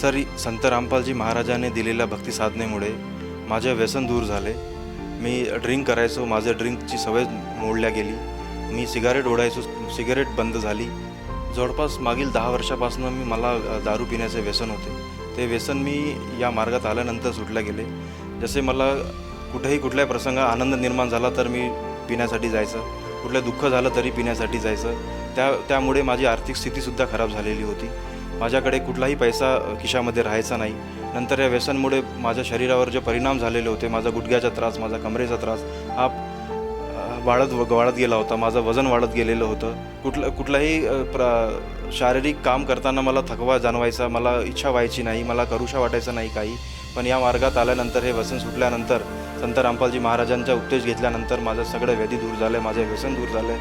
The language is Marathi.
संत रामपालजी महाराजांनी दिलेल्या भक्तिसाधनेमुळे माझे व्यसन दूर झाले। मी ड्रिंक करायचो, माझं ड्रिंकची सवय मोडल्या गेली। मी सिगारेट ओढायचो, सिगारेट बंद झाली। जवळपास मागील 10 वर्षापासून मला दारू पिण्याचे व्यसन होते। ते व्यसन मी या मार्गात आल्यानंतर सुटले गेले। जसे मला कुठल्याही प्रसंगात आनंद निर्माण झाला तर मी पिण्यासाठी जायचं, कुठलं दुःख झालं तरी पिण्यासाठी जायचं। त्यामुळे माझी आर्थिक स्थितीसुद्धा खराब झालेली होती। माझ्याकडे कुठलाही पैसा खिशामध्ये राहायचा नाही। नंतर या व्यसनमुळे माझ्या शरीरावर जे परिणाम झालेले होते, माझा गुडघ्याचा त्रास, माझा कमरेचा त्रास हा वाढत गेला होता। माझं वजन वाढत गेलेलं होतं। कुठलाही शारीरिक काम करताना मला थकवा जाणवायचा, मला इच्छा व्हायची नाही, मला करूशा वाटायचं नाही काही। पण या मार्गात आल्यानंतर, हे व्यसन सुटल्यानंतर, संत रामपालजी महाराजांचा उपदेश घेतल्यानंतर माझं सगळं व्याधी दूर झालं, माझे व्यसन दूर झाले।